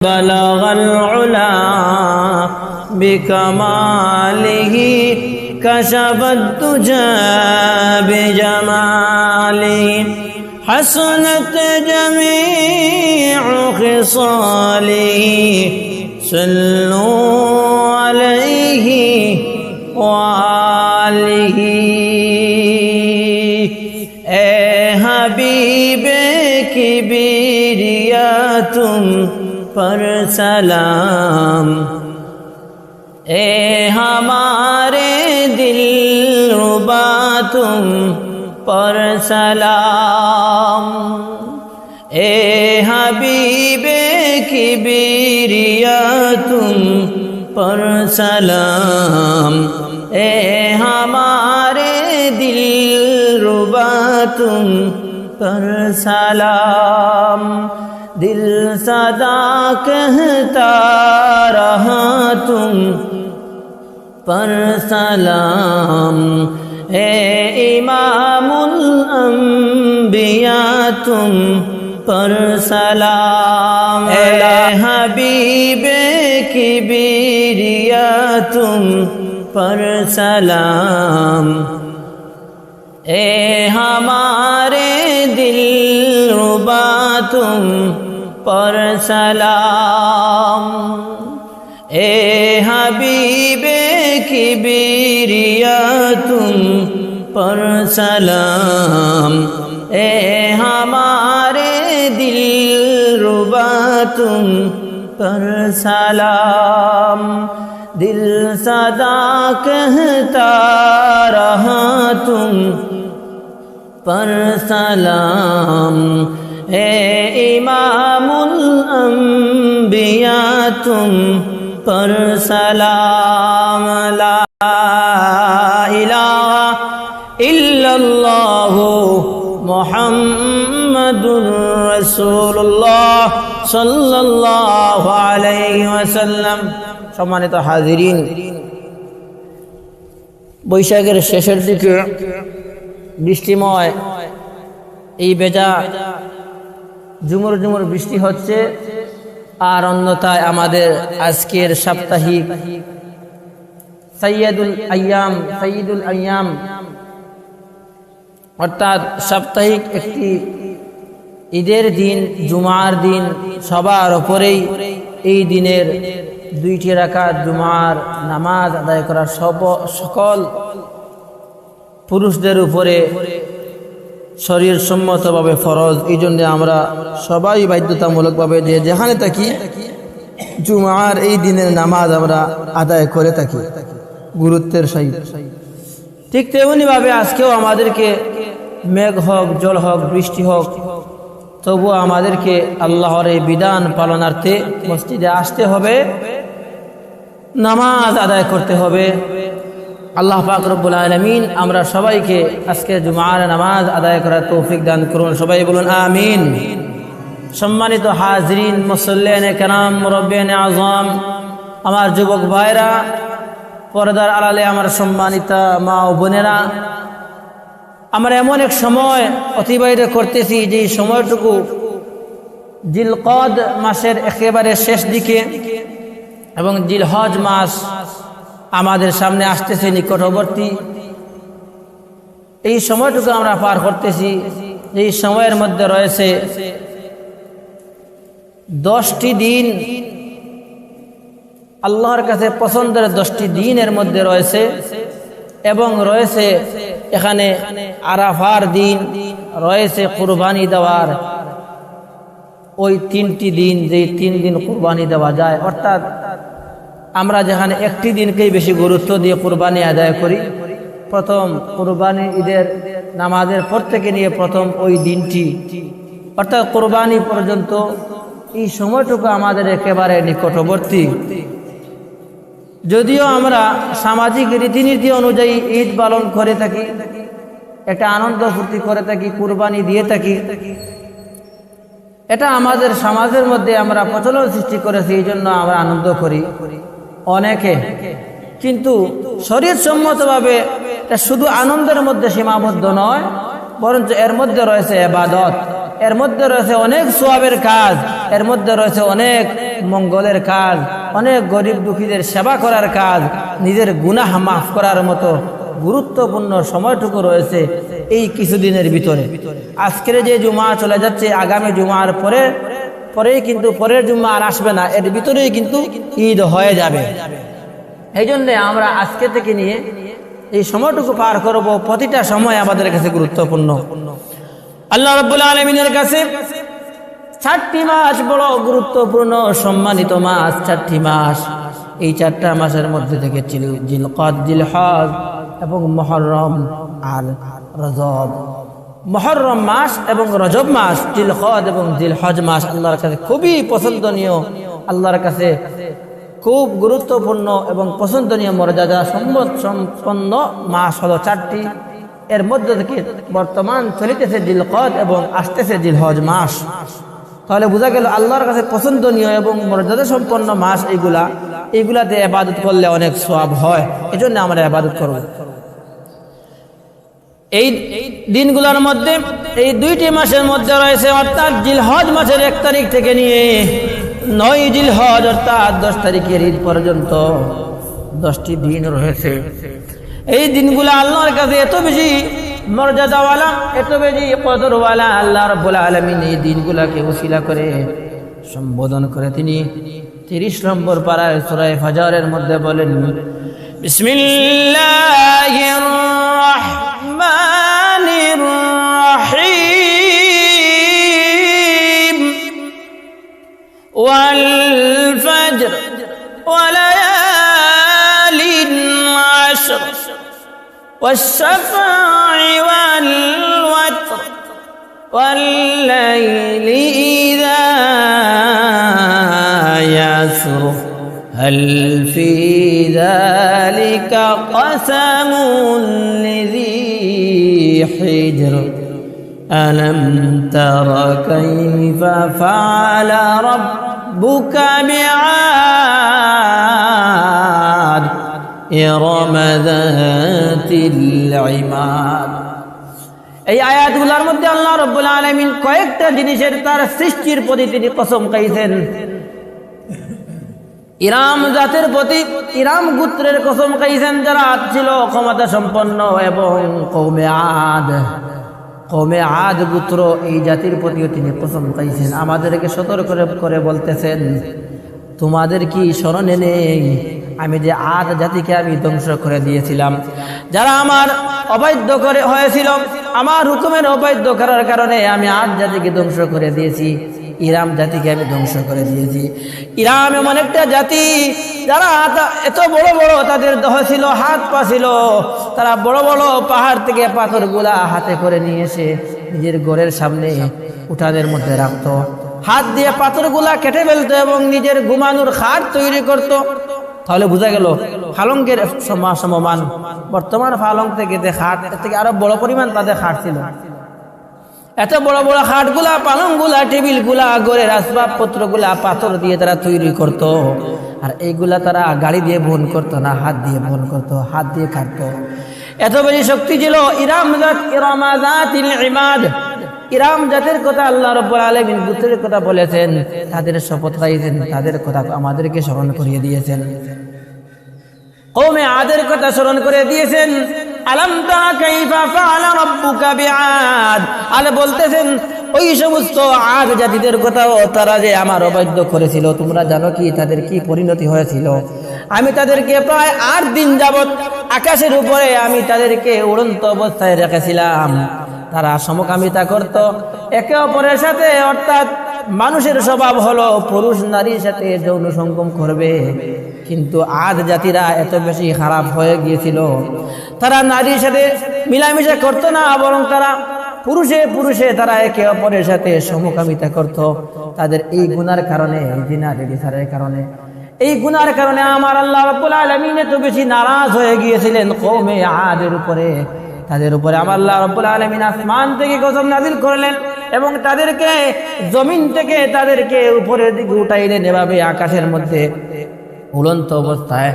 بلغ العلا بكماله كشف الدجى بجماله حسنت جميع خصاله صلوا عليه وآله اے حبیب کبریا تم پر سلام اے ہمارے دل ربا تم پر سلام اے حبیب کبریا تم پر سلام اے ہمارے دل ربا تم پر سلام دل صدا کہتا رہا تم پر سلام اے امام الانبیاء تم پر سلام اے حبیب کبریا تم پر سلام اے ہمارے دل ربا تم پر سلام اے حبیب کبریا تم پر سلام اے ہمارے دل ربا تم پر سلام دل صدا کہتا رہا تم پر سلام اے امام الانبیاء تم پر سلام لا الہ الا اللہ محمد رسول اللہ صلی اللہ علیہ وسلم সম্মানিত হাজিরিন বৈশাখের শেষের দিকে বৃষ্টিময় এই বেজা ঝুমুর ঝুমুর বৃষ্টি হচ্ছে আর অন্যথায় আমাদের আজকের সাপ্তাহিক সাইয়্যিদুল আইয়াম অর্থাৎ সাপ্তাহিক একটি ঈদের দিন জুমার দিন সবার উপরেই এই দিনের 2টি রাকাত জুমার নামাজ আদায় করা সকল পুরুষদের উপরে শরীর সম্মতভাবে ফরজ। এই জন্য আমরা সবাই বাধ্যতামূলকভাবে যে যেখানে থাকি জুমার এই দিনের নামাজ আমরা আদায় করে থাকি গুরুত্বের সহিত। ঠিক তেমনিভাবে আজকেও আমাদেরকে মেঘ হোক, জল হোক, বৃষ্টি হোক, তবুও আমাদেরকে আল্লাহর এই বিধান পালনার্থে মসজিদে আসতে হবে, নামাজ আদায় করতে হবে। আল্লাহ পাক রব্বুল আলামিন আমরা সবাইকে আজকে জুমার নামাজ আদায় করার তৌফিক দান করুন, সবাই বলুন আমিন। সম্মানিত হাজরিন, মুসল্লিয়ানে কেরাম, মুরব্বিয়ানে আযম, আমার যুবক ভাইরা, পর্দার আড়ালে আমার সম্মানিতা মা ও বোনেরা, আমরা এমন এক সময় অতিবাহিত করতেছি যে সময়টুকু জিলকদ মাসের একেবারে শেষ দিকে এবং জিলহজ মাস আমাদের সামনে আসতেছে নিকটবর্তী। এই সময়টুকু আমরা পার করতেছি, এই সময়ের মধ্যে রয়েছে 10টি দিন, আল্লাহর কাছে পছন্দের 10টি দিনের মধ্যে রয়েছে এবং রয়েছে এখানে আরাফার দিন, রয়েছে কুরবানি দেওয়ার ওই 3টি দিন, যেই 3 দিন কুরবানি দেওয়া যায়। অর্থাৎ আমরা যেখানে একটি দিনকেই বেশি গুরুত্ব দিয়ে কুরবানি আদায় করি, প্রথম কুরবানি ঈদের নামাজের পর থেকে নিয়ে প্রথম ওই দিনটি অর্থাৎ কুরবানি পর্যন্ত এই সময়টুকু আমাদের একেবারে নিকটবর্তী। যদিও আমরা সামাজিক রীতিনীতি অনুযায়ী ঈদ পালন করে থাকি, একটা আনন্দ ফুর্তি করে থাকি, কুরবানি দিয়ে থাকি, এটা আমাদের সমাজের মধ্যে আমরা প্রচলন সৃষ্টি করেছি, এই জন্য আমরা আনন্দ করি অনেকে। কিন্তু শরীর সম্মতভাবে এটা শুধু আনন্দের মধ্যে সীমাবদ্ধ নয়, বরঞ্চ এর মধ্যে রয়েছে ইবাদত, এর মধ্যে রয়েছে অনেক সওয়াবের কাজ, এর মধ্যে রয়েছে অনেক মঙ্গলের কাজ, অনেক গরিব দুঃখীদের সেবা করার কাজ, নিজের গুনাহ মাফ করার মতো গুরুত্বপূর্ণ সময়টুকু রয়েছে এই কিছুদিনের ভিতরে। আজকের যে জুমা চলে যাচ্ছে, আগামী জুমার পরেই কিন্তু পরের জুমা আর আসবে না, এর ভিতরেই কিন্তু ঈদ হয়ে যাবে। এই জন্যে আমরা আজকে থেকে নিয়ে এই সময়টুকু পার করব, প্রতিটা সময় আমাদের কাছে গুরুত্বপূর্ণ। আল্লাহ রাব্বুল আলামিনের কাছে 4টি মাস বড় গুরুত্বপূর্ণ, সম্মানিত মাস। 4টি মাস, এই 4টা মাসের মধ্যে থেকে জিলকদ, জিলহজ এবং মুহররম আর রজব। মুহররম মাস এবং রজব মাস, জিলকদ এবং জিলহজ মাস আল্লাহর কাছে খুবই পছন্দনীয়, আল্লাহর কাছে খুব গুরুত্বপূর্ণ এবং পছন্দনীয় মর্যাদা সম্পন্ন মাস হলো 4টি। এর মধ্যে থেকে বর্তমান চলিতেছে জিলকদ এবং আসতেছে জিলহজ মাস। তাহলে বোঝা গেল আল্লাহর কাছে পছন্দনীয় এবং মর্যাদা সম্পন্ন মাস এইগুলাতে ইবাদত করলে অনেক সওয়াব হয়, এজন্য আমরা ইবাদত করব। এই দিনগুলোর মধ্যে, এই 2টি মাসের মধ্যে রয়েছে, অর্থাৎ জিলহজ মাসের 1 তারিখ থেকে নিয়ে 9 জিলহজ অর্থাৎ 10 তারিখের ঈদ পর্যন্ত 10টি দিন রয়েছে। এই দিনগুলো আল্লাহর কাছে এত বেশি মর্যাদাওয়ালা, এত বেশি কদরওয়ালা, আল্লাহ রাব্বুল আলামিন এই দিনগুলোকে ওসিলা করে সম্বোধন করে তিনি 30 নম্বর পারায় সূরা ফাজরের মধ্যে বলেন, বিসমিল্লাহির রাহমানির রাহিম, ওয়াল ফাজর ওয়া লায়ালিন আশর والشفع والوتر والليل إذا يسر هل في ذلك قسم لذي حجر ألم تر كيف فعل ربك بعاد إرم ذات العماد। এই আয়াতগুলোর মধ্যে আল্লাহ রাব্বুল আলামিন কয়েকটা জিনিসের তার সৃষ্টির প্রতি তিনি কসম খাইছেন। ইরাম জাতের প্রতি, ইরাম গোত্রের কসম খাইছেন, যারা ছিল ক্ষমতা সম্পন্ন, এবং কওমে আদ গোত্র, এই জাতির প্রতিও তিনি কসম খাইছেন। আমাদেরকে সতর্ক করে বলতেছেন, তোমাদের কি স্মরণে নেই আমি যে আদ জাতিকে আমি ধ্বংস করে দিয়েছিলাম, যারা আমার অবাধ্য করে হয়েছিল, আমার হুকুমের অবাধ্য করার কারণে আমি আদ জাতিকে ধ্বংস করে দিয়েছি, ইরাম জাতিকে আমি ধ্বংস করে দিয়েছি। ইরাম এমন একটা জাতি যারা এত বড় বড় তাদের দেহ ছিল, হাত পা ছিল, তারা বড় বড় পাহাড় থেকে পাথরগুলা হাতে করে নিয়ে এসে নিজের ঘরের সামনে উঠানের মধ্যে রাখতো, হাত দিয়ে পাথরগুলা কেটে ফেলতো এবং নিজের ঘুমানোর খাট তৈরি করত। তাহলে বোঝা গেল পালঙ্কের সমমান বর্তমান পালঙ্ক থেকে খাট থেকে আরো বড় পরিমাণ তাদের খাট ছিল। এত বড় বড় খাটগুলা, পালঙ্কগুলা, টেবিলগুলা, ঘরের আসবাবপত্রগুলা পাথর দিয়ে তারা তৈরি করত। আর এইগুলা তারা গাড়ি দিয়ে বহন করতো না, হাত দিয়ে বহন করতো, হাত দিয়ে কাটতো। এত বেশি শক্তি ছিল। ইরাম জাতের কথা আল্লাহ রাব্বুল আলামিন গোত্রের কথা বলেছেন, তাদের শপথ খাইয়েছেন, তাদের কথা আমাদেরকে স্মরণ করিয়ে দিয়েছেন। কওমে আদের কথা স্মরণ করে দিয়েছেন। আলাম তারা কাইফা ফাআলা রাব্বুকা বিআদ, আলে বলতেছেন ওই সমস্ত আদ জাতিদের কথাও, তারা যে আমার অবাধ্য করেছিল, তোমরা জানো কি তাদের কি পরিণতি হয়েছিল? আমি তাদেরকে প্রায় 8 দিন যাবত আকাশের উপরে আমি তাদেরকে উড়ন্ত অবস্থায় রেখেছিলাম। তারা সমকামিতা করত একে অপরের সাথে, অর্থাৎ মানুষের স্বভাব হলো পুরুষ নারীর সাথে যৌন সঙ্গম করবে, কিন্তু আদ জাতিরা এত বেশি খারাপ হয়ে গিয়েছিল, তারা নারীর সাথে মিলামিশা করতো না, বরং তারা পুরুষে তারা একে অপরের সাথে সমকামিতা করত। তাদের এই গুনার কারণে, জিনা ব্যভিচারের কারণে, এই গুনার কারণে আমার আল্লাহ রাব্বুল আলামিন এত বেশি নারাজ হয়ে গিয়েছিলেন কওমে আদের উপরে। তাদের উপরে আমার আল্লাহ রাব্বুল আলামিন আসমান থেকে গজব নাযিল করলেন এবং তাদেরকে জমিন থেকে তাদেরকে উপরের দিকে উঠাইলেন, এভাবে আকাশের মধ্যে উড়ন্ত অবস্থায়,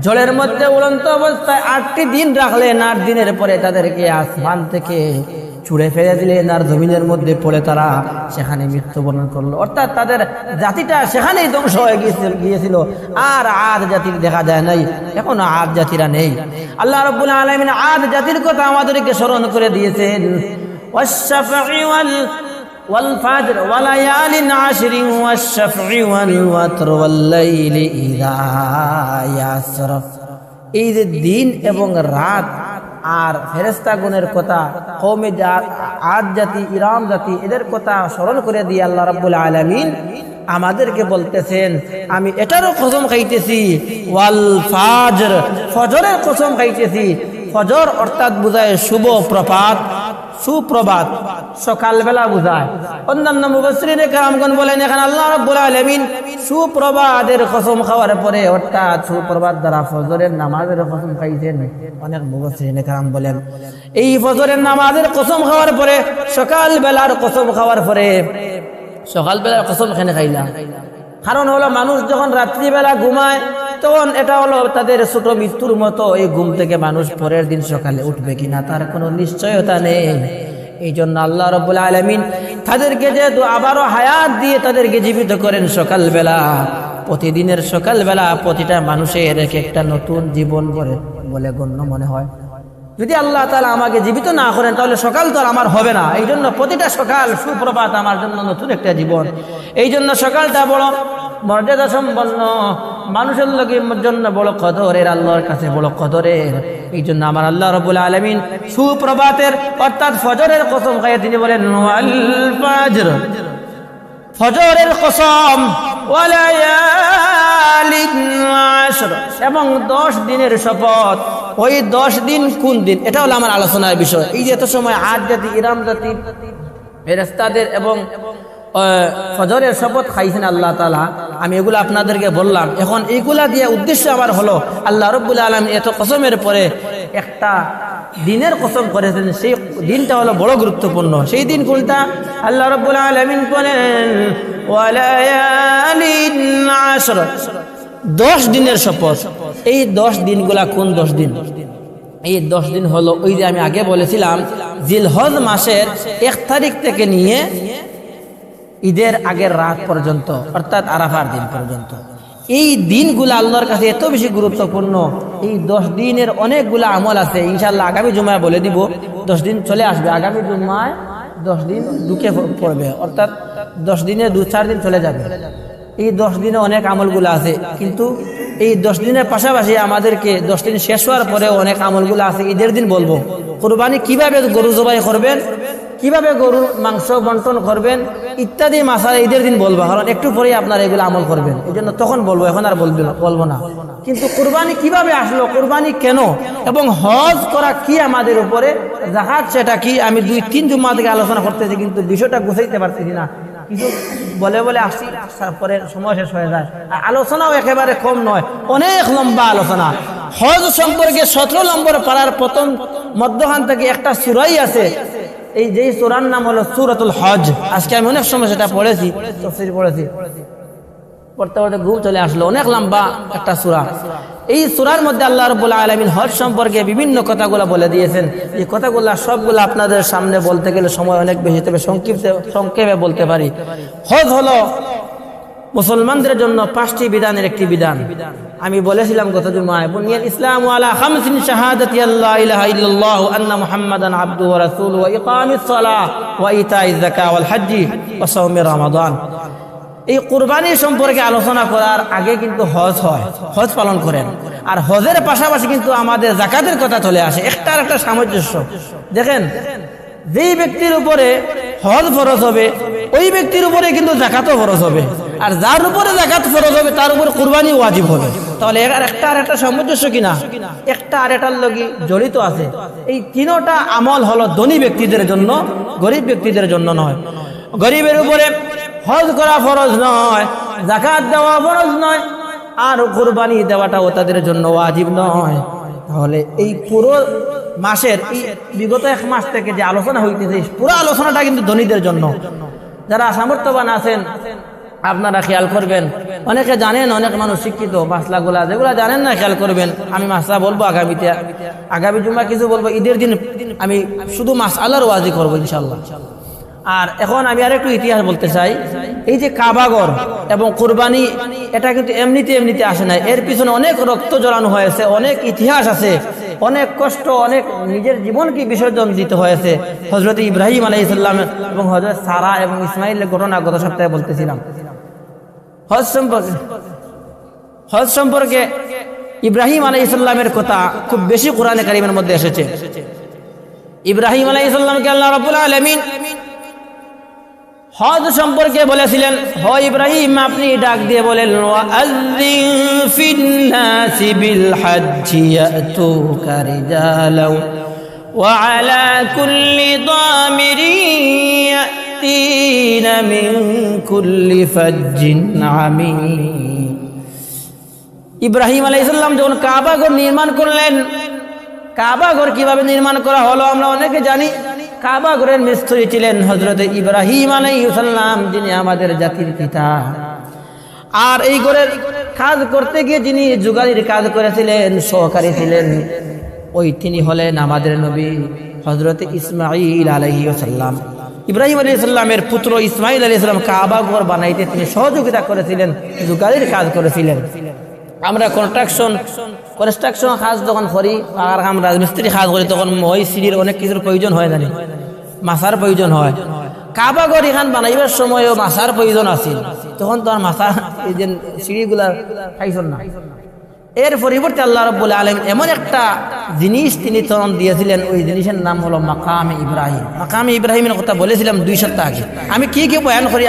জলের মধ্যে উড়ন্ত অবস্থায় 8টি দিন রাখলেন। 8 দিনের পরে তাদেরকে আসমান থেকে ছুঁড়ে ফেলে দিলেন আর জমিনের মধ্যে পড়ে তারা সেখানে মৃত্যুবরণ করলো। অর্থাৎ তাদের জাতিটা সেখানেই ধ্বংস হয়ে গিয়েছিল, আর আদ জাতির দেখা যায় নাই, এখনো আদ জাতিরা নেই। আল্লাহ রাব্বুল আলামিন আদ জাতির কথা আমাদেরকে স্মরণ করে দিয়েছেন, ওয়াশ-শাফঈ ওয়াল-ফাজর ওয়ালায়ালিন আশরিন ওয়াশ-শাফঈ ওয়াল-ওয়াতর ওয়াল-লাইলি ইযা ইয়াসরাফ। এই যে দিন এবং রাত আর ফেরেশতাগণের কথা, কওমে আদ জাতি, ইরাম জাতি, এদের কথা স্মরণ করে দিয়ে আল্লাহ রাব্বুল আলামিন আমাদেরকে বলতেছেন, আমি এটারও কসম খাইতেছি, ওয়াল ফাজর, ফজরের কসম খাইতেছি। ফজর অর্থাৎ বুঝায় শুভ প্রভাত, সুপ্রভাত, সকালবেলা বুঝায়। অন্যান্য মুফাসসিরিনে কেরামগণ বলেন এখানে আল্লাহ রাব্বুল আলামিন সুপ্রভাতের কসম খাওয়ার পরে অর্থাৎ সুপ্রভাত দ্বারা ফজরের নামাজের কসম খাইছেন। অনেক মুফাসসিরিনে কেরাম বলেন এই ফজরের নামাজের কসম খাওয়ার পরে, সকালবেলার কসম খাওয়ার পরে, সকালবেলার কসম কেন খাইলা? কারণ হলো মানুষ যখন রাত্রিবেলা ঘুমায় তখন এটা হলো তাদের ছোট মৃত্যুর মতো। এই ঘুম থেকে মানুষ পরের দিন সকালে উঠবে কিনা তার কোনো নিশ্চয়তা নেই। এই জন্য আল্লাহ রাব্বুল আলামিন তাদেরকে যেহেতু আবারও হায়াত দিয়ে তাদেরকে জীবিত করেন সকালবেলা, প্রতিদিনের সকালবেলা প্রতিটা মানুষের এক একটা নতুন জীবন বলে গণ্য মনে হয়। যদি আল্লাহ তাআলা আমাকে জীবিত না করেন তাহলে সকাল তো আর আমার হবে না। এই জন্য প্রতিটা সকাল সুপ্রভাত আমার জন্য নতুন একটা জীবন। এই জন্য সকালটা বড় মর্যাদা সম্পন্ন, মানুষের লোকের জন্য বড় কদরের, আল্লাহর কাছে বড় কদরের। এই জন্য আমার আল্লাহ রাব্বুল আলামিন সুপ্রভাতের অর্থাৎ ফজরের কসম খাইয়ে তিনি বলেন ওয়াল ফাজর, ফজরের কসম, ওয়ালায়ালিন আশর, এবং 10 দিনের শপথ। ওই 10 দিন কোন দিন, এটা হলো আমার আলোচনার বিষয়। এই যে এত সময় আদ জাতি, ইরাম জাতি, ফেরেশতাদের এবং ফজরের শপথ খাইছেন আল্লাহ তাআলা, আমি এগুলো আপনাদেরকে বললাম। এখন এইগুলা দিয়ে উদ্দেশ্য আমার হলো আল্লাহ রাব্বুল আলামিন এত কসমের পরে একটা দিনের কসম করেছেন, সেই দিনটা হলো বড় গুরুত্বপূর্ণ। সেই দিন কোনটা? আল্লাহ রাব্বুল আলামিন বলেন ওয়ালায়ালিন আশর, 10 দিনের শপথ। এই 10 দিনগুলা কোন 10 দিন? এই 10 দিন হলো ওই যে আমি আগে বলেছিলাম জিলহজ মাসের 1 তারিখ থেকে নিয়ে ঈদের আগের রাত পর্যন্ত, অর্থাৎ আরাফার দিন পর্যন্ত। এই দিনগুলো আল্লাহর কাছে এত বেশি গুরুত্বপূর্ণ। এই 10 দিনের অনেকগুলো আমল আছে, ইনশাআল্লাহ আগামী জুমায় বলে দিব। 10 দিন চলে আসবে, আগামী জুমায় 10 দিন ঢুকে পড়বে, অর্থাৎ 10 দিনে 2-4 দিন চলে যাবে। এই 10 দিনে অনেক আমলগুলো আছে, কিন্তু এই 10 দিনের পাশাপাশি আমাদেরকে 10 দিন শেষ হওয়ার পরে অনেক আমলগুলো আছে। ঈদের দিন বলবো কুরবানি কিভাবে গরু জবাই করবেন, কিভাবে গরুর মাংস বন্টন করবেন ইত্যাদি মাসালা ঈদের দিন বলবো, কারণ একটু পরেই আপনারা এগুলো আমল করবেন। এই জন্য তখন বলবো, এখন আর বলবো না। কিন্তু কুরবানি কিভাবে আসলো, কুরবানি কেন, এবং হজ করা কি আমাদের উপরে, যাকাত সেটা কি, আমি 2-3 জুম্মা থেকে আলোচনা করতেছি, কিন্তু বিষয়টা গুছাইতে পারতেছি না। কিছু বলে আসি, তারপরে সময় শেষ হয়ে যায়। আলোচনাও একেবারে কম নয়, অনেক লম্বা আলোচনা। হজ সম্পর্কে 17 নম্বর পারার প্রথম মধ্যখান থেকে একটা সূরাই আছে। এই যে সূরার নাম হলো সূরাতুল হজ। আজকে আমি অনেক সময় সেটা পড়েছি, তাফসীর পড়েছি, পড়তে পড়তে ঘুম চলে আসলো। অনেক লম্বা একটা সূরা। এই সূরার মধ্যে আল্লাহ রাব্বুল আলামিন হজ সম্পর্কে বিভিন্ন কথাগুলো বলে দিয়েছেন। এই কথাগুলো সবগুলো আপনাদের সামনে বলতে গেলে সময় অনেক বেশি, তবে সংক্ষেপে বলতে পারি। হজ হলো মুসলমানদের জন্য 5টি বিধানের একটি বিধান। আমি বলেছিলাম গত জুমায়, বুনিয়াল ইসলামু আলা 5 শাহাদাতি আল্লা ইলাহা ইল্লাল্লাহ ওয়া আন্না মুহাম্মাদান আবদুহু ওয়া রাসূলুহু ওয়া ইকামিস সালাহ ওয়া ইতাইজ যাকাত ওয়াল হজ্জি ওয়া সাওমি রমাদান। এই কুরবানি সম্পর্কে আলোচনা করার আগে কিন্তু হজ হয়, হজ পালন করেন। আর হজের পাশাপাশি কিন্তু আমাদের যাকাতের কথা চলে আসে, একটার একটা সামঞ্জস্য। দেখেন, যেই ব্যক্তির উপরে হজ ফরজ হবে ওই ব্যক্তির উপরে কিন্তু যাকাতও ফরজ হবে, আর যার উপরে যাকাত ফরজ হবে তার উপরে কুরবানি ওয়াজিব হবে। তাহলে একটা আর একটা সামঞ্জস্য কিনা, একটা আর একটার লগি জড়িত আছে। এই তিনটা আমল হলো ধনী ব্যক্তিদের জন্য, গরিব ব্যক্তিদের জন্য নয়। গরিবের উপরে হজ করা ফরজ নয়, যাকাত দেওয়া ফরজ নয়, আর কুরবানি দেওয়াটাও তাদের জন্য ওয়াজিব নয়। তাহলে এই পুরো মাসের এই বিগত 1 মাস থেকে যে আলোচনা হইতেছে, পুরো আলোচনাটা কিন্তু ধনীদের জন্য। যারা সামর্থ্যবান আছেন আপনারা খেয়াল করবেন, অনেকে জানেন, অনেক মানুষ শিক্ষিত, মাসলাগুলা যেগুলা জানেন না খেয়াল করবেন। আমি মাসলা বলবো আগামীতে, আগামী জুম্মা কিছু বলবো, ঈদের দিন আমি শুধু মাসআলার ওয়াজি করবো ইনশাল্লাহ। আর এখন আমি আরেকটু ইতিহাস বলতে চাই। এই যে কাবাঘর এবং কুরবানি, এটা কিন্তু এমনিতে আসে না, এর পিছনে অনেক রক্ত জড়ানো হয়েছে, অনেক ইতিহাস আছে, অনেক কষ্ট, অনেক নিজের জীবনকে বিসর্জন দিতে হয়েছে। হযরত ইব্রাহিম আলাইহিস সালাম এবং হযরত সারা এবং ইসমাইলের ঘটনা গত সপ্তাহে বলতেছিলাম। হজ সম্পর্কে ইব্রাহিম আলাইহিস সালামের কথা খুব বেশি কোরআনে কারীমের মধ্যে এসেছে। ইব্রাহিম আলাইহিস সালামকে আল্লাহ রাব্বুল আলামিন হজ সম্পর্কে বলেছিলেন, হে ইব্রাহিম আপনি ডাক দিয়ে বলেন, ওয়াআযিন ফিন-নাসি বিল-হাজ্জি ইয়াতুকা রিজালাও ওয়া আলা কুল্লি দামিরিন ইয়াতিনা মিন কুল্লি ফাজ্জিন আমিক। ইব্রাহিম আলাইহিস সালাম যখন কাবা ঘর নির্মাণ করলেন, কাবা ঘর কিভাবে নির্মাণ করা হলো আমরা অনেকে জানি। কাবা ঘরের মিস্ত্রি ছিলেন হযরত ইব্রাহিম আলাইহিস সালাম, যিনি আমাদের জাতির পিতা। আর এই ঘরের কাজ করতে গিয়ে যিনি যুগালির কাজ করেছিলেন, সহকারী ছিলেন, ওই তিনি হলেন আমাদের নবী হযরত ইসমাঈল আলাইহিস সালাম। ইব্রাহিম আলাইহিস সালামের পুত্র ইসমাঈল আলাইহিস সালাম কাবা ঘর বানাইতে তিনি সহযোগিতা করেছিলেন, যুগালির কাজ করেছিলেন। আমরা কনস্ট্রাকশন কাজ যখন করি আর আমরা রাজমিস্ত্রি কাজ করি, তখন ওই সিঁড়ির অনেক কিছুর প্রয়োজন হয়, জানি মাছার প্রয়োজন হয়। কাবা ঘর এখান বানাইবার সময়ও মাছার প্রয়োজন আছে, তখন তো আর মাছা এই যে সিঁড়িগুলার খাইছেন না। এর পরিবর্তে আল্লাহ রাব্বুল আলামিন এমন একটা জিনিস তিনি তখন দিয়েছিলেন, ওই জিনিসের নাম হলো মাকামে ইব্রাহিম। মাকামে ইব্রাহিমের কথা বলেছিলাম 2 সপ্তাহ আগে। আমি কি বয়ান করি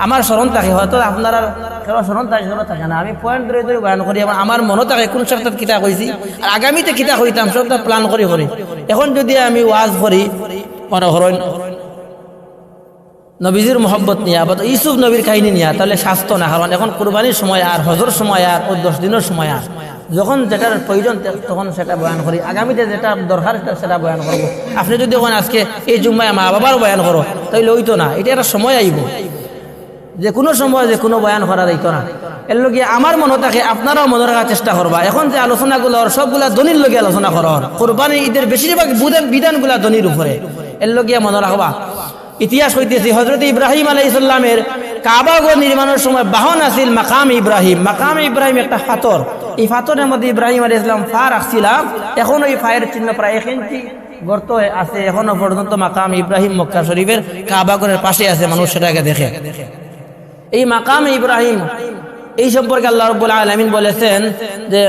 আমার স্মরণ থাকে, হয়তো আপনারা স্মরণ থাকে না। আমি পয়েন্ট ধরে বয়ান করি, আমার মনে থাকে কোন সপ্তাহ কিতা কইছি আর আগামীতে কিতা কইতাম, সপ্তাহ প্ল্যান করি। এখন যদি আমি ওয়াজ করি মনে করেন নবীজির মোহব্বত নিয়া বা ইউসুফ নবীর কাহিনী নিয়া, তাহলে স্বাস্থ্য না। কারণ এখন কুরবানির সময় আর হজর সময় আর 10 দিনের সময় আর যখন যেটার প্রয়োজন তখন সেটা বয়ান করি, আগামীতে যেটা দরকার সেটা বয়ান করবো। আপনি যদি এখন আজকে এই জুম্মায় মা বাবার বয়ান করো তাইলে ওই তো না, এটা একটা সময় আইব, যে কোনো সময় যে কোনো বয়ান করা যাইতো না। এর লগে আমার মনে থাকে, আপনারাও মনে রাখার চেষ্টা করবা। এখন যে আলোচনাগুলো সবগুলা দনির লগে আলোচনা করার, কোরবানি ঈদের বেশিরভাগ বিধানগুলা দনির উপরে, এর লগে মনে রাখবা। ইতিহাস হইতেছি হযরত ইব্রাহিম আলাইহিস সালামের কাবা ঘর নির্মাণের সময় বাহন আছিল মাকাম ইব্রাহিম। মাকাম ইব্রাহিম একটা পাথর, এই পাথরের মধ্যে ইব্রাহিম আলাইহিস সালাম পা রাখছিলাম। এখন ওই পায়ের চিহ্ন প্রায় 1 ইঞ্চি গর্ত আছে এখনো পর্যন্ত। মাকাম ইব্রাহিম মক্কা শরীফের কাবা ঘরের পাশে আছে, মানুষ সেটাকে দেখে। এই মাকাম ইব্রাহিম এই সম্পর্কে আল্লাহ রাব্বুল আলামিন বলেছেন যে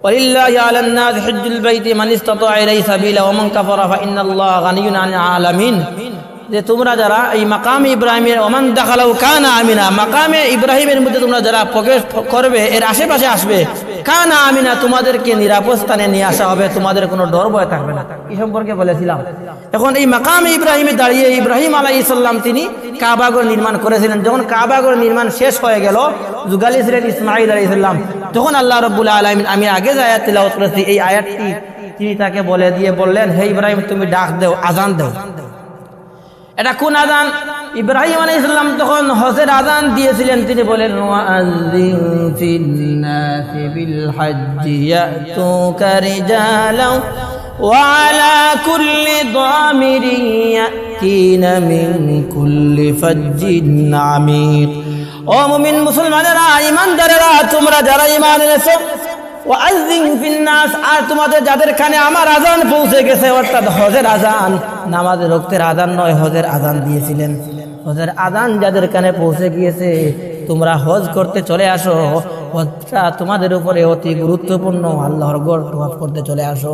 ওয়ালিল্লাহি আলান নাস হজ্জুল বাইতি মান ইসতাতা ইলাইহি সাবিলা ওয়া মান কাফারা ফাইন্নাল্লাহা গানিয়্যুন আনিল আলামিন। যে তোমরা যারা এই মাকাম ইব্রাহিমের ওমান দাখালাউ কানা আমিনা, মাকামে ইব্রাহিমের মধ্যে তোমরা যারা প্রবেশ করবে, এর আশেপাশে আসবে, কানা আমিনা, তোমাদেরকে নিরাপদ স্থানে নিয়ে আসা হবে, তোমাদের কোনো ডর ভয় থাকবে না। এই সম্পর্কে বলেছিলাম। এখন এই মাকামে ইব্রাহিমে দাঁড়িয়ে ইব্রাহিম আলাইহিস সালাম তিনি কাবা ঘর নির্মাণ করেছিলেন। যখন কাবা ঘর নির্মাণ শেষ হয়ে গেল, যুগালি ছিলেন ইসমাঈল আলাইহিস সালাম, তখন আল্লাহ রাব্বুল আলামিন, আমি আগে যে আয়াত তিলাওয়াত করেছি এই আয়াতটি তিনি তাকে বলে দিয়ে বললেন, হে ইব্রাহিম তুমি ডাক দাও, আজান দাও। এটা কোন আযান? ইব্রাহিম আলাইহিস সালাম তখন হজের আযান দিয়েছিলেন। তিনি বলেন, ওয়াআযিন ফিন-নাসি বিল-হাজ্জি ইয়াতুকা রিজালাও ওয়া আলা কুল্লি দামিরিন ইয়াতিনা মিন কুল্লি ফাজ্জিন আমিক। ও মুমিন মুসলমানেরা, ঈমানদারেরা, তোমরা যারা ঈমান এনেছো, ওয়াআযিন ফিন-নাস, আর তোমাদের যাদের কানে আমার আযান পৌঁছে গেছে, অর্থাৎ হজের আযান, নামাজের ওয়াক্তের আযান নয়, হজের আযান দিয়েছিলেন। হজের আযান যাদের কানে পৌঁছে গিয়েছে, তোমরা হজ করতে চলে আসো, হজটা তোমাদের উপরে অতি গুরুত্বপূর্ণ, আল্লাহর ঘর তওয়াফ করতে চলে আসো।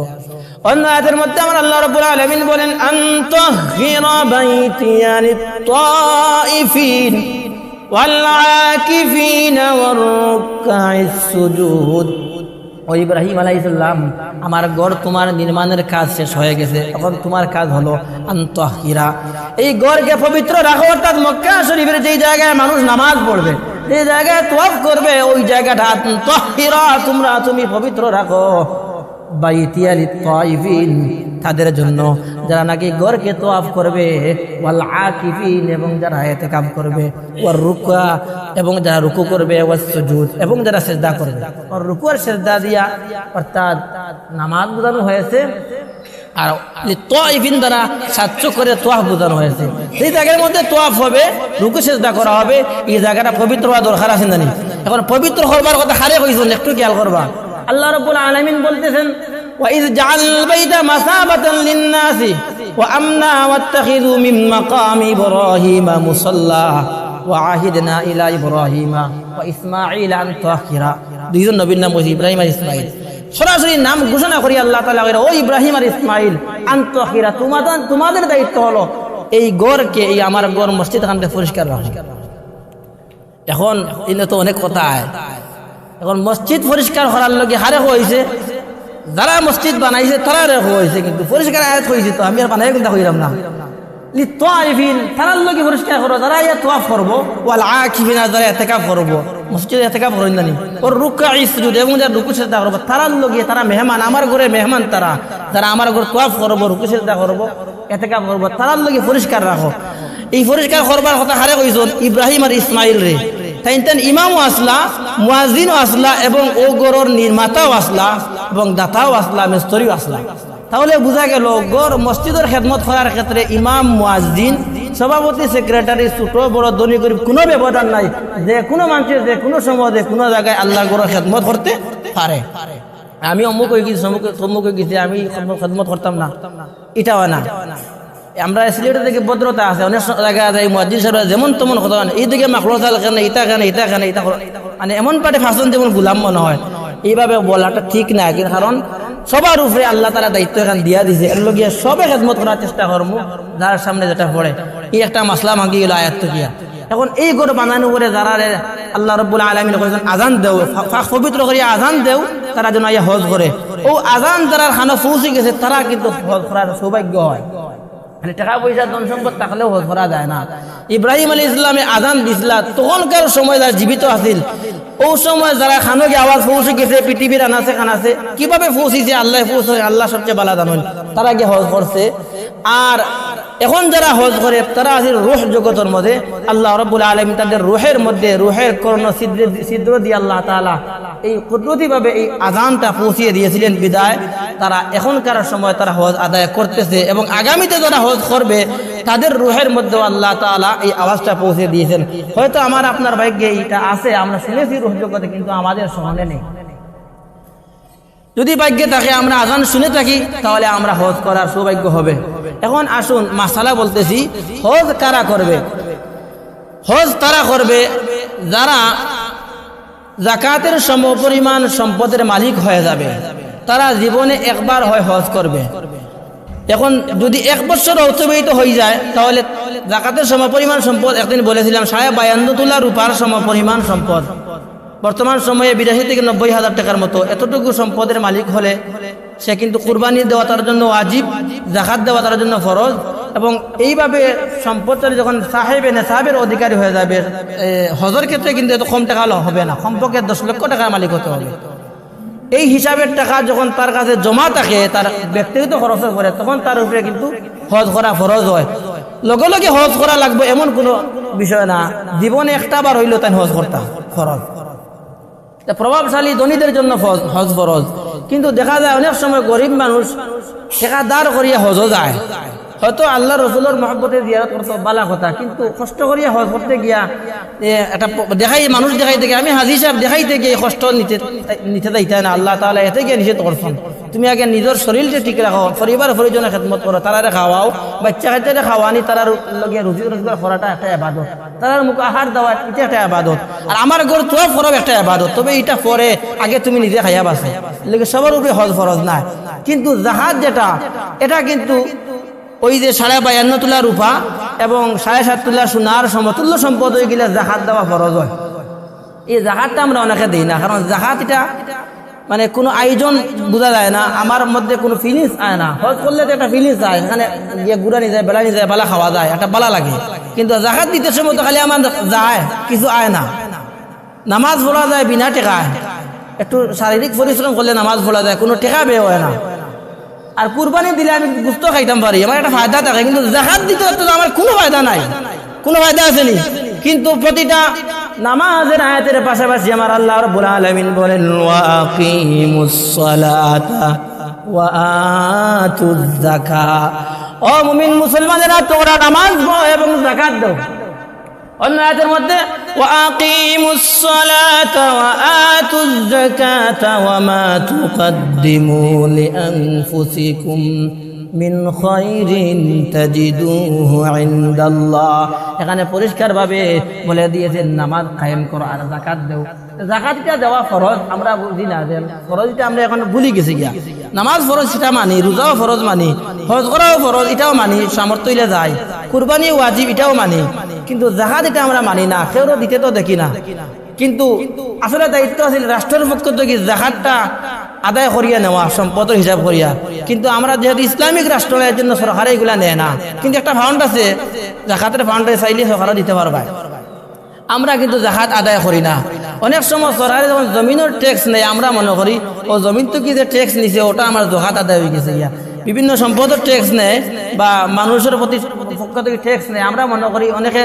অন্য আয়াতের মধ্যে আমার আল্লাহ রাব্বুল আলামিন বলেন, আনতাহিরা বাইতিয়া লিত-তাইফিন ওয়াল আকিফিনা ওয়ার-রুকআইস সুজুদ। ও ইব্রাহিম আলাইহিস সালাম, আমার ঘর তোমার নির্মাণের কাজ শেষ হয়ে গেছে, এখন তোমার কাজ হলো আনতাহিরা, এই ঘরকে পবিত্র রাখো। অর্থাৎ মক্কা শরীফের যেই জায়গায় মানুষ নামাজ পড়বে, যে জায়গায় তওয়াফ করবে, ওই জায়গাটা আনতাহিরা, তুমি পবিত্র রাখো। বাইতিয়া লিত-তাইফিন, তাদের জন্য যারা নাকি ঘরকে তওয়াফ করবে, ওয়াল আকিফিন, এবং যারা ইতিকাফ করবে, ওয়ার রুকআ, এবং যারা রুকু করবে, ওয়াস সুজুদ, এবং যারা সিজদা করবে। আর রুকু আর সিজদা দিয়া অর্থাৎ নামাজ বোঝানো হয়েছে, আর লিত-তাইফিন দ্বারা সাচ্য করে তওয়াফ বোঝানো হয়েছে। এই জায়গার মধ্যে তওয়াফ হবে, রুকু সিজদা করা হবে, এই জায়গাটা পবিত্র হওয়া দরকার আছে না? এখন পবিত্র হবার কথা হারে কইছেন, একটু খেয়াল করবা। আল্লাহ রাব্বুল আলামিন বলতেছেন, وَإِذْ جَعَلْنَا الْبَيْتَ مَثَابَةً لِلنَّاسِ وَأَمْنًا وَاتَّخِذُوا مِن مَّقَامِ إِبْرَاهِيمَ مُصَلًّى وَعَهِدْنَا إِلَى إِبْرَاهِيمَ وَإِسْمَاعِيلَ أَن طَهِّرَا। দুইজন নবীর নাম হচ্ছে ইব্রাহিম আর ইসমাইল। সরাসরি নাম ঘোষণা করি আল্লাহ তাআলা, ও ইব্রাহিম আর ইসমাইল, আন তাহিরা, তোমাদের দায়িত্ব হলো এই ঘরকে, এই আমার ঘর মসজিদ খানকে পরিষ্কার রাখা। এখন এনে তো অনেক কথা আয়। এখন মসজিদ পরিষ্কার করার লগে হারে হয়েছে, যারা মসজিদ বানাইছে তারা রেখো হয়েছে, কিন্তু পরিষ্কার আয়াত হয়েছে তো আমি আর বানাই কিন্তু হইলাম না। লিত-তাইফিন, তারার লগে পরিষ্কার করো যারা ইয়া তওয়াফ করবো, ওয়াল আকিফিন, যারা ইতিকাফ করবো, মসজিদে ইতিকাফ করেন জানি, ওর রুকআ সুজুদ, এবং যারা রুকু সিজদা করবো, তারার লগে, তারা মেহমান, আমার ঘরে মেহমান তারা, যারা আমার ঘর তওয়াফ করবো, রুকু সিজদা করবো, ইতিকাফ করবো, তারার লগে পরিষ্কার রাখো। এই পরিষ্কার করবার কথা হারে কইছেন ইব্রাহিম আর ইসমাইল রে। তাইতেন ইমামও আসলা, মুয়াজ্জিনও আসলা, এবং ও গরর নির্মাতাও আসলা, এবং দাতাও আসলা, মিস্ত্রিও আসলা। তাহলে বোঝা গেল গর মসজিদের খেদমত করার ক্ষেত্রে ইমাম, মুয়াজ্জিন, সভাপতি, সেক্রেটারি, ছোট বড়, ধনী গরিব কোনো ব্যবধান নাই। যে কোনো মানুষের যে কোনো সময় যে কোনো জায়গায় আল্লাহর গরের খেদমত করতে পারে। আমি অমুক হয়ে গেছি, অমুক হয়ে গেছি, আমি খেদমত করতাম না, এটাও না। আমরা সিলেটের দিকে ভদ্রতা আছে, অনেক জায়গায় যাই মুয়াজ্জিন সাহেবরা যেমন তেমন কথা, এইদিকে মাখলুকাল খানে, এটা খানে, এটা খানে, এটা মানে এমন পাটে ফাঁসন যেমন গুলাম মনে হয়, এইভাবে বলাটা ঠিক না। কারণ সবার উপরে আল্লাহ তাআলা দায়িত্ব এখান দিয়া দিছে, এর লগে সবে খেদমত করার চেষ্টা করবো, যার সামনে যেটা পড়ে। এই একটা মাসলা ভাঙি গেল আয়াত থেকে। এখন এই ঘর বানানো করে যারা আল্লাহ রাব্বুল আলামিন কইছেন আজান দেও, পবিত্র করিয়া আজান দেও, তারা যেন আইয়া হজ করে। ও আজান যারা খানা পৌঁছে গেছে তারা কিন্তু হজ করার সৌভাগ্য হয়। মানে টাকা পয়সা ধন সম্পদ থাকলেও হজ করা যায় না। ইব্রাহিম আলাইহিস সালামে আজান দিছিলা, তখনকার সময় যারা জীবিত আছিল, ওই সময় যারা খানকে আওয়াজ পৌঁছে গেছে, পৃথিবীর আনাছে খানাছে, কিভাবে পৌঁছেছে আল্লাহ পৌঁছে, আল্লাহ সবচেয়ে ভালো জানেন, তারা গিয়ে হজ করছে। আর এখন যারা হজ করে তারা আছে রূহ জগতের মধ্যে। আল্লাহ রাব্বুল আলামিন তাদের রূহের মধ্যে, রূহের কর্ণ ছিদ্র দিয়ে আল্লাহ তাআলা এই কুদরতিভাবে এই আযানটা পৌঁছিয়ে দিয়েছিলেন। বিদায় তারা এখনকার সময় তারা হজ আদায় করতেছে, এবং আগামীতে যারা হজ করবে তাদের রূহের মধ্যে আল্লাহ তাআলা এই আওয়াজটা পৌঁছে দিয়েছেন। হয়তো আমার আপনার ভাগ্যে এটা আছে, আমরা শুনেছি রূহ জগতে, কিন্তু আমাদের সমানে নেই। যদি ভাগ্যে থাকে, আমরা আযান শুনে থাকি, তাহলে আমরা হজ করার সৌভাগ্য হবে। এখন আসুন মাসালা বলতেছি, হজ কারা করবে? হজ তারা করবে যারা যাকাতের সমপরিমাণ সম্পদের মালিক হয়ে যাবে, তারা জীবনে একবার হয় হজ করবে। এখন যদি 1 বছর অতিবাহিত হয়ে যায়, তাহলে যাকাতের সমপরিমাণ সম্পদ, একদিন বলেছিলাম 52 তোলা রূপার সমপরিমাণ সম্পদ, বর্তমান সময়ে 82 থেকে 90 হাজার টাকার মতো, এতটুকু সম্পদের মালিক হলে সে কিন্তু কুরবানি দেওয়া তার জন্য ওয়াজিব, যাকাত দেওয়া তার জন্য ফরজ। এবং এইভাবে সম্পদটা যখন সাহেবে নেসাবের অধিকারী হয়ে যাবে, হজের ক্ষেত্রে কিন্তু এত কম টাকা হবে না, কমপক্ষে 10 লক্ষ টাকার মালিক হতে হবে। এই হিসাবের টাকা যখন তার কাছে জমা থাকে, তার ব্যক্তিগত খরচ করে, তখন তার উপরে কিন্তু হজ করা ফরজ হয়। লগে লগে হজ করা লাগবে এমন কোনো বিষয় না, জীবনে একটা বার হইলেও তাই হজ করতাম ফরজ। প্রভাবশালী ধনীদের জন্য হজ ফরজ, কিন্তু দেখা যায় অনেক সময় গরিব মানুষ টাকা দাঁড় করিয়া হজও যায়। হয়তো আল্লাহ রসুলের মহব্বতে জিয়ারত করতে বালা কথা, কিন্তু কষ্ট করিয়া হজ করতে গিয়া একটা মানুষ দেখাইতে গিয়ে, আমি হাজি সাহেব দেখাইতে গিয়ে কষ্ট নিতে যাইতে না, আল্লাহ তাআলা এতে গিয়ে নিষেধ করছেন। তুমি আগে নিজের শরীরকে ঠিক রাখো, পরিবার পরিজনের খেদমত করো, তারারে খাওয়াও, বাচ্চা কাচ্চারে খাওয়ানি, তারার লগে রুজি রোজগার করাটা একটা ইবাদত, তারার মুখ আহার দেওয়া এটা একটা ইবাদত। আর আমার ঘর তোয়া ফরজ একটা ইবাদত, তবে এটা পরে আগে তুমি নিজে খাইয়া বাসে, লেগে সবার উপরে হজ ফরজ নাই। কিন্তু জাকাত যেটা, এটা কিন্তু ওই যে 52.5 তোলা রূপা এবং 7.5 তোলা সোনার সমতুল্য সম্পদ হয়ে গেলে জাকাত দেওয়া ফরজ হয়। এই জাকাতটা আমরা অনেকে দিই না, কারণ জাকাত এটা মানে কোনো আয়োজন বোঝা যায় না, আমার মধ্যে কোনো ফিলিংস আয় না। হজ করলে তো একটা ফিলিংস আয়, এখানে গিয়ে ঘুরা নিয়ে যায়, বেলা নিয়ে যায়, বালা খাওয়া যায়, একটা বালা লাগে। কিন্তু জাকাত দিতে সময় তো খালি আমার যায়, কিছু আয় না। নামাজ পড়া যায় বিনা টাকায়, একটু শারীরিক পরিশ্রম করলে নামাজ পড়া যায়, কোনো টেকা ব্যয় হয় না। আর কুরবানি দিলে আমি গুস্ত খাইতাম পারি, আমার একটা ফায়দা থাকে, কিন্তু যাকাত দিতে তো আমার কোনো ফায়দা নাই, কোনো ফায়দা আসেনি। কিন্তু প্রতিটা নামাজের আয়াতের পাশাপাশি আমার আল্লাহ রাব্বুল আলামিন বলেন ওয়া আকিমুস সালাতা ওয়া আতুজ যাকাত। ও মুমিন মুসলমানেরা, তোমরা নামাজ পড়ো এবং যাকাত দাও। অন্য আয়াতের মধ্যে ওয়া আকিমুস সালাতা ওয়া আতুজ যাকাতা ওয়া মা তুকদ্দিমু লিআনফুসিকুম মিন খায়রিন তাজিদুহু ইনদাল্লাহ। এখানে পরিষ্কারভাবে বলে দিয়েছেন নামাজ কায়েম করো আর যাকাত দাও। যাকাতটা দেওয়া ফরজ, আমরা বুঝি না যে ফরজটা আমরা এখন ভুলি গেছি গিয়া। নামাজ ফরজ সেটা মানি, রোজাও ফরজ মানি, হজ করাও ফরজ এটাও মানি, সামর্থ্য হইলে যায়, কুরবানি ওয়াজিব এটাও মানি, কিন্তু যাকাত এটা আমরা মানি না, কেউ দিতে তো দেখি না। কিন্তু আসলে দায়িত্ব আছে রাষ্ট্রের পক্ষ থেকে যাকাতটা আদায় করিয়া নেওয়া, সম্পদের হিসাব করিয়া। কিন্তু আমরা যেহেতু ইসলামিক রাষ্ট্র, এর জন্য সরকার এগুলা নেয় না। কিন্তু একটা ফান্ড আছে, যাকাতের ফান্ড চাইলে সরকারও দিতে পারবে। আমরা কিন্তু যাকাত আদায় করি না। অনেক সময় সরকারে যখন জমিনের ট্যাক্স নেয়, আমরা মনে করি ও জমিন তো কি যে ট্যাক্স নিছে ওটা আমার যাকাত আদায় হয়ে গেছে গিয়া। বিভিন্ন সম্পদের ট্যাক্স নেয় বা মানুষের প্রতি পক্ষ থেকে ট্যাক্স নেয়, আমরা মনে করি, অনেকে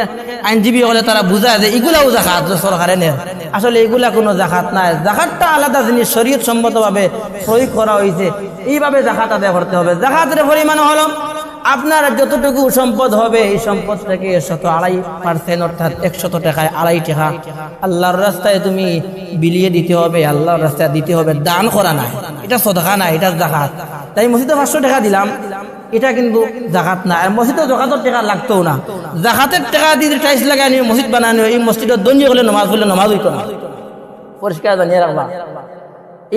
আইনজীবী হলে তারা বুঝায় যে এগুলাও যাকাত সরকারে নেয়। আসলে এগুলা কোনো যাকাত নাই। যাকাতটা আলাদা জিনিস, শরীয়ত সম্মতভাবে প্রয়োগ করা হয়েছে, এইভাবে যাকাত আদায় করতে হবে। যাকাতের পরিমাণ হলো আপনার যতটুকু সম্পদ হবে, এই সম্পদ থেকে 102.5% অর্থাৎ 100 টাকায় 2.5 টাকা আল্লাহর রাস্তায় তুমি বিলিয়ে দিতে হবে, আল্লাহর রাস্তায় দিতে হবে। দান করা নাই, এটা সদকা নাই, এটা যাকাত। তাই মসজিদে 500 টাকা দিলাম, এটা কিন্তু যাকাত না। আর মসজিদে যাকাতের টাকা লাগতো না। যাকাতের টাকা দিয়ে টাইলস লাগাই নিয়ে মসজিদ বানানো, এই মসজিদে দঞ্জি হলে নামাজ পড়লে নামাজ হইতো না। পরিষ্কার জানিয়ে রাখবা।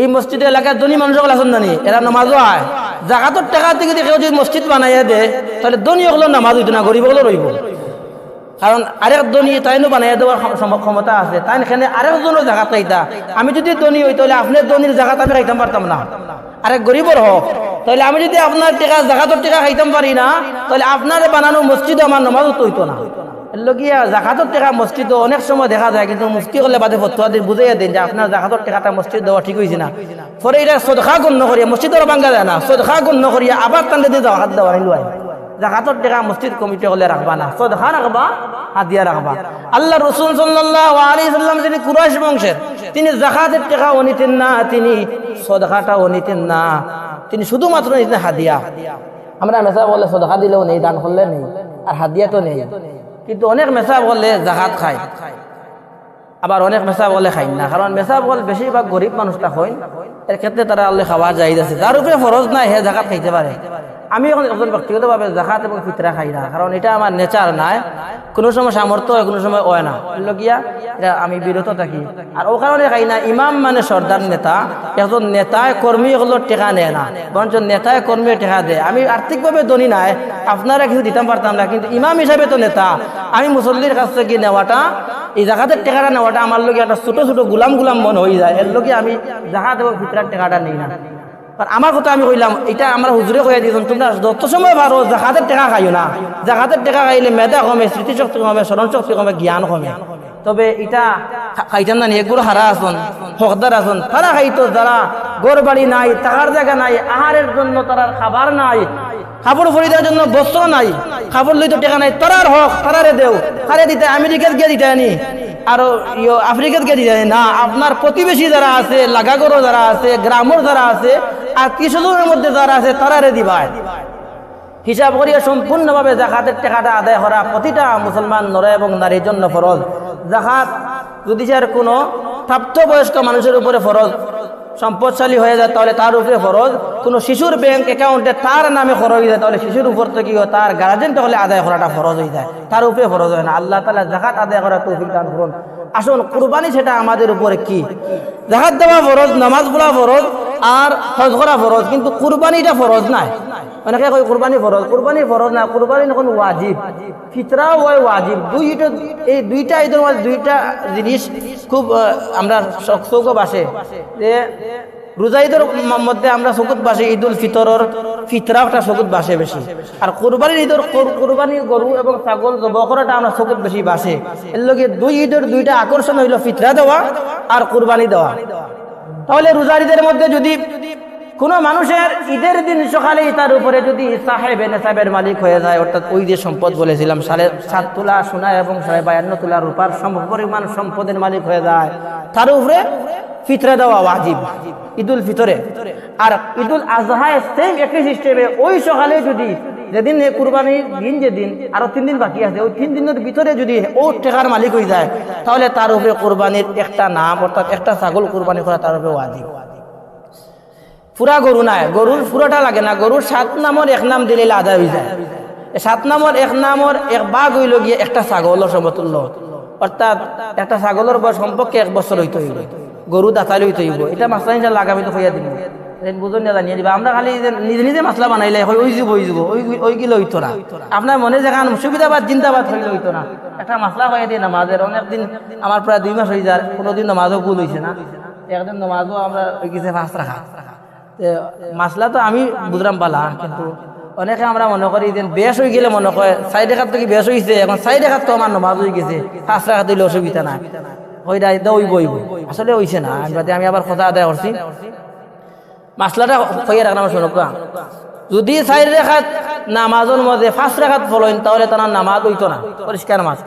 এই মসজিদে এলাকার ধনী মানুষগুলো আছেন জানি, এরা নামাজও আয়। যাকাতের টাকা থেকে কেউ যদি মসজিদ বানাইয়া দেয়, তাহলে ধনী হলো নামাজ হইতো না, গরিব হলো রইব। কারণ আরেক ধনী তাইনও বানাইয়া দেওয়ার ক্ষমতা আছে, তাই এখানে আরেকজনের জাকাত খাইতা। আমি যদি ধনী হই, তাহলে আপনার ধনীর জাকাত আমি খাইতাম পারতাম না, আরেক গরিবর হোক। তাহলে আমি যদি আপনার টাকা জাকাতের টাকা খাইতাম পারি না, তাহলে আপনার বানানো মসজিদ আমার নামাজ হইতো না। লগিয়া জাকাতের টাকা মসজিদ অনেক সময় দেখা যায়, কিন্তু মুফতি করলে বাদে ফতোয়া দিয়ে বুঝাইয়া দেন যে আপনার জাকাতের টাকাটা মসজিদ দেওয়া ঠিক হয়েছে না। পরে এটা সদকা গণ্য করিয়া, মসজিদের ভাঙ্গা যায় না, সদকা গণ্য করিয়া আবার তান্ডে দিয়ে জাকাত দেওয়া নিল। জাকাতের টাকা মসজিদ কমিটি হলে রাখবা না, সদকা রাখবা, হাদিয়া রাখবা। আল্লাহ রাসূল সাল্লাল্লাহু আলাইহি সাল্লাম যিনি কুরাইশ বংশের, তিনি জাকাতের টাকাও নিতেন না, তিনি সদকাটাও নিতেন না, তিনি শুধুমাত্র নিতেন হাদিয়া। আমরা মেসা বলে সদকা দিলেও নেই, দান করলে নেই, আর হাদিয়া তো নেই। কিন্তু অনেক মেসা বলে জাকাত খায়, আবার অনেক মেসা বলে খাই না। কারণ মেসা বল বেশিরভাগ গরিব মানুষটা হয়, এর ক্ষেত্রে তারা আল্লাহ খাওয়া যায় আছে, যার উপরে ফরজ নাই হে জাকাত খাইতে পারে। আমি এখন একজন ব্যক্তিগতভাবে জাকাত এবং ফিতরা খাই না, কারণ এটা আমার নেচার নাই। কোনো সময় সামর্থ্য হয়, কোনো সময় হয় না, লগিয়া এটা আমি বিরত থাকি। আর ও কারণে খাই না, ইমাম মানে সর্দার নেতা, একজন নেতায় কর্মী এগুলো টেকা নেয় না, বরঞ্চ নেতায় কর্মী টেকা দেয়। আমি আর্থিকভাবে ধনী নাই, আপনারা কিছু দিতাম পারতাম না, কিন্তু ইমাম হিসাবে তো নেতা, আমি মুসল্লির কাছ থেকে নেওয়াটা, এই জাকাতের টাকাটা নেওয়াটা আমার লোক একটা ছোট ছোট গুলাম মন হয়ে যায়। এর লোকে আমি জাকাত এবং ফিতরার টাকাটা নেই না। আর আমার কথা আমি কইলাম, এটা আমরা হুজুরে কইয়া দিয়েছেন, তোমরা যত সময় পারো জাকাতের টাকা খাইও না। জাকাতের টাকা খাইলে মেধা কমে, স্মৃতিশক্তি কমে, স্মরণশক্তি কমে, জ্ঞান কমে। তবে এটা খাইতাম না, এগুলো হারা আসন, হকদার আসন, তারা খাইতো যারা ঘর বাড়ি নাই, টাকার জায়গা নাই, আহারের জন্য তারা খাবার নাই, কাপড় পরিধার জন্য বস্ত্র নাই, কাপড় লইতে টাকা নাই, তারার হক তারারে দেও। কারে দিতে? আমেরিকাত গিয়ে দিতে আনি, আর আফ্রিকাত গিয়ে দিতে আনি না। আপনার প্রতিবেশী যারা আছে, লাগাগর যারা আছে, গ্রামের যারা আছে, আর কৃষকের মধ্যে যারা আছে, তারারে দিবাই। হিসাব করিয়া সম্পূর্ণভাবে জাকাতের টাকাটা আদায় করা প্রতিটা মুসলমান নর এবং নারীর জন্য ফরজ। জাকাত যদি আর কোনো প্রাপ্তবয়স্ক মানুষের উপরে ফরজ, সম্পদশালী হয়ে যায় তাহলে তার উপরে ফরজ। কোনো শিশুর ব্যাংক অ্যাকাউন্টে তার নামে খরচ হয়ে যায়, তাহলে শিশুর উপর থেকে তার গার্জেনটা হলে আদায় করাটা ফরজ হয়ে যায়, তার উপরে ফরজ হয় না। আল্লাহ তাআলা জাকাত আদায় করার তৌফিক দান করুন। আসুন, কুরবানি সেটা আমাদের উপরে কি, জাকাত দেওয়া ফরজ, নামাজ পড়া ফরজ, আর হজ করা ফরজ, কিন্তু কুরবানিটা ফরজ নাই। অনেকে কয় কুরবানি ফরজ, কুরবানি ফরজ না, কুরবানি এখন ওয়াজিব, ফিতরাও হয় ওয়াজিব। এই দুইটা ঈদের মধ্যে দুইটা জিনিস খুব আমরা চৌক বাসে, যে রোজা ঈদের মধ্যে আমরা চকুত বাসে ঈদুল ফিতরের ফিতরাও একটা চকুত বাসে বেশি, আর কুরবানির ঈদের কুরবানির গরু এবং ছাগল জবাই করাটা আমরা চকুত বেশি বাসে। এর লগে দুই ঈদের দুইটা আকর্ষণ হইল ফিতরা দেওয়া আর কুরবানি দেওয়া। তাহলে রোজার ঈদের মধ্যে যদি কোনো মানুষের ঈদের দিন সকালেই তার উপরে যদি সাহেব নেসাবের মালিক হয়ে যায়, অর্থাৎ ওই যে সম্পদ বলেছিলাম 7.5 তোলা সোনা এবং 52.5 তোলা রূপার সমপরিমাণ সম্পদের মালিক হয়ে যায়, তার উপরে ফিতরা দেওয়া ওয়াজিব ঈদুল ফিতরে। আর ঈদুল আজহায় সেম একই সিস্টেমে ওই সকালে যদি যেদিন কুরবানির দিন যেদিন আরো 3 দিন বাকি আছে, ওই 3 দিনের ভিতরে যদি ও টাকার মালিক হয়ে যায়, তাহলে তার উপরে কুরবানির একটা নাম অর্থাৎ একটা ছাগল কুরবানি করা তার উপরে ওয়াজিব। পুরা গরু নাই, গরুর পুরোটা লাগে না, গরুর 7 নামের 1 নাম দিলে আদায় হয়ে যায়। 7 নামের 1 নামের 1 ভাগ হইল গিয়ে একটা ছাগলের সমতুল্য, অর্থাৎ একটা ছাগলের বয়স সম্পর্কে 1 বছর হইতে হইল, গরু দাঁতালি হইতে হইব। এটা মাসলা ইনশাআল্লাহ আগামী তো হইয়া দিব, বুঝুন না জানিয়ে দিবা। আমরা খালি নিজে নিজে মাসলা বানাইলে ওই যাব ওইগুলো হইতো না। আপনার মনে যেখান সুবিধাবাদ জিন্দাবাদ হইলে হইতো না। একটা মাসলা হয়ে দিয়ে নামাজের অনেকদিন আমার প্রায় 2 মাস হয়ে যায়, কোনোদিন নামাজও ভুল হয়েছে না। একদিন নামাজও আমরা ওই কিছু ফাঁস রাখা মাসলা তো আমি বুঝলাম পালা, কিন্তু অনেকে আমরা মনে করি যে বেশ হয়ে গেলে মনে করে 4 রেখাত থেকে বেশ হয়েছে, এখন 4 রেখাত তো আমার নামাজ হয়ে গেছে, 5 রেখাত হইলে অসুবিধা নাই, ওইব আসলে হইছে না। আমি আবার কথা আদায় করছি, মাসলাটা হইয়া রাখলাম। শোনো, যদি 4 রেখাত নামাজের মধ্যে 5 রেখাত ফলইন, তাহলে তার নামাজ হইতো না, পরিষ্কার মাছ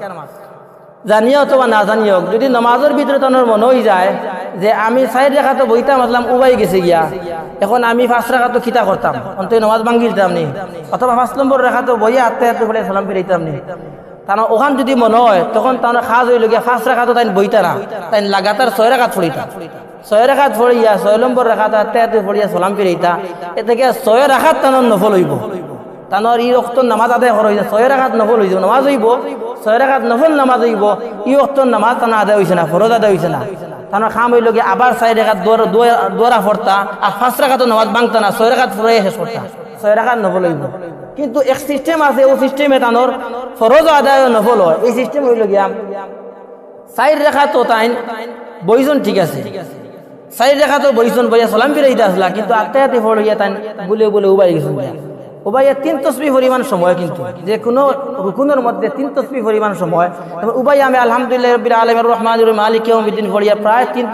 জানিয়ে অথবা না জানিয়ে হোক। যদি নামাজের ভিতরে তার মনে হয়ে যায় যে আমি 4 রেখাত বইতাম আসলাম উবাই গেছে গিয়া, এখন আমি 5 রেখাত খিতা করতাম, অন্তত নামাজ ভাঙ্গি দিতাম নি, অথবা 5 নম্বর রেখাত বইয়া হাতে হাতে বলে সালাম ফিরাইতাম নি, তার ওখান যদি মনে হয় তখন তার খাজ হইল গিয়া 5 রেখাত তাই বইতা না, তাই লাগাতার 6 রেখাত ফড়িতাম। 6 রেখাত ফড়িয়া 6 নম্বর রেখাত হাতে হাতে ফড়িয়া সালাম ফিরাইতা, এ থেকে 6 রেখাত তানোর নফল হইব, তানোর ই রক্ত নামাজ আদায় করা হইছে, 6 রেখাত নফল হইব, নামাজ হইব 6 রেখাত নফল নামাজ হইব, ই রক্ত নামাজ তানা আদায় হইছে না, ফরজ আদায় হইছে না। তানোর খাম হইল গিয়ে আবার 4 রেখাত দোয়ারা ফরতা, আর 5 রেখাত নামাজ ভাঙতা না, 6 রেখাত ফরাই শেষ করতা, 6 রেখাত নফল হইব। কিন্তু এক সিস্টেম আছে, ও সিস্টেমে তানোর ফরজ আদায় নফল হয়। এই সিস্টেম হইল গিয়া 4 রেখাত তাই বইজন ঠিক আছে, 4 রেখাত বইজন বইয়া সালাম ফিরাইতে আসলা, কিন্তু আত্তে হাতে ফড়িয়া তাই বলে বলে উবাই গেছেন গিয়া। উবাইয়া 3 তসবিহ পরিমাণ সময়, কিন্তু যে কোনো রুকুনের মধ্যে 3 তসবিহ পরিমাণ সময়। উবাইয়া আমি আলহামদুলিল্লাহ রাব্বিল আলামিন রহমানির রহিম মালিক ইয়াউমিদ্দিন পড়িয়া প্রায় 3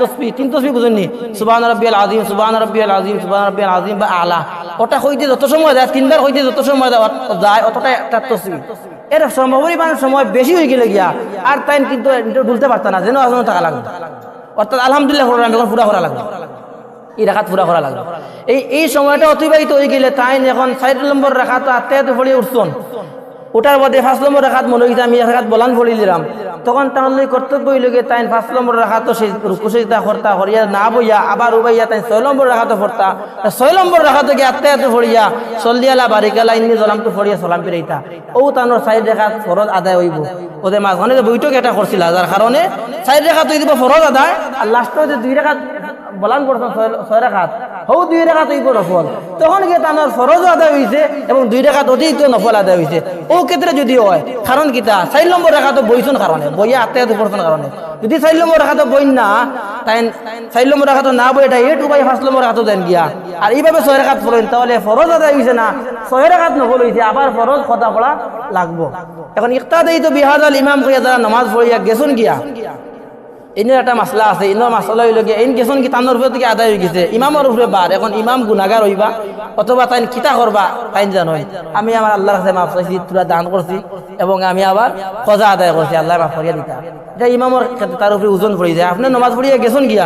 তসবিহ বুঝুননি, সুবহান রাব্বিয়াল আযীম, সুবহান রাব্বিয়াল আযীম, সুবহান রাব্বিয়াল আযীম বা আলা, ওটা হইতে যত সময় যায় 3 বার হইতে যত সময় যায় অতটা একটা তসবিহ। এর পরিমাণ সময় বেশি হয়ে গেলে গিয়া আর তাই কিন্তু ভুলতে পারত না, যেন আসলে টাকা লাগবে, অর্থাৎ আলহামদুলিল্লাহ এখন পুরা করা লাগবে, এই রাখাত পুরা করা লাগবে। এই সময়টা অতিবাহিত হয়ে গেলে তাই এখন 4 নম্বর রাখাত আত্তে হাতে ফড়িয়ে উঠছেন, ওটার মধ্যে 5 নম্বর রাখাত মনে হয়েছে আমি এক রাখাত বলান ফড়ি দিলাম, তখন তাহলে কর্তব্য হইল গিয়ে তাই 5 নম্বর রাখাত রুকু সিজদা করতা করিয়া না বইয়া আবার উবাইয়া তাই 6 নম্বর রাখাত ফরতা, 6 নম্বর রাখাত গিয়ে আত্তে হাতে ফড়িয়া সল্লিয়ালা বারিকালা ইন্নি জলাম তো ফড়িয়া সালাম ফিরাইতা, ও তানোর 4 রাখাত ফরজ আদায় হইব। ওদের মাঝখানে যে বইটক এটা করছিল, যার কারণে 4 রাখাত হইব ফরজ আদায়, আর লাস্টে যে 2 রাখাত বলান করছেন 6 রাখাত, হও 2 রাখাত হইব নফল, তখন গিয়ে তানোর ফরজ আদায় হয়েছে এবং 2 রাখাত অতিরিক্ত নফল আদায় হয়েছে। ও ক্ষেত্রে যদি হয়, কারণ কিতা 4 নম্বর রাখাত বইছন কারণে, বইয়া আত্তে হাতে পড়ছেন কারণে। যদি 4 নম্বর রাখাত বই না, তাই 4 নম্বর রাখাত না বই, এটা 8 বাই 5 নম্বর রাখাত দেন গিয়া, আর এইভাবে 6 রাখাত পড়েন, তাহলে ফরজ আদায় হয়েছে না, 6 রাখাত নফল হয়েছে, আবার ফরজ কথা পড়া লাগবো। এখন ইক্তাদাই তো বিহাদাল ইমাম কইয়া যারা নামাজ পড়িয়া গেছন গিয়া, এনের একটা মাসলা আছে, এনের মাসলা হইল গিয়ে এন গেছন কি তানোর উপরে থেকে আদায় হয়ে গেছে, ইমামের উপরে বার, এখন ইমাম গুনাহগার হইবা অথবা তাই কিতা করবা তাই জানোই। আমি আমার আল্লাহর কাছে মাফ চাইছি, তোরা দান করছি এবং আমি আবার কজা আদায় করছি, আল্লাহ মাফ করিয়া দিতা। এটা ইমামের ক্ষেত্রে তার উপরে ওজন পড়ে যায়। আপনি নামাজ পড়িয়া গেছেন গিয়া,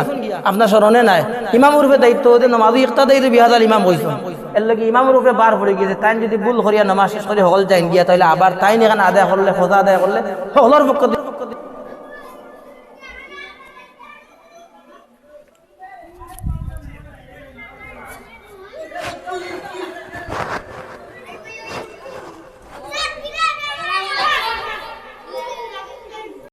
আপনার স্মরণে নাই, ইমামের উপরে দায়িত্ব, ওদের নামাজ ইক্তাদাই তো বিহাদাল ইমাম হইছেন, এর লগে ইমামের উপরে বার পড়ে গেছে, তাই যদি ভুল করিয়া নামাজ শেষ করে হল যায় গিয়া, তাহলে আবার তাই এখানে আদায় করলে কজা আদায় করলে হলর পক্ষ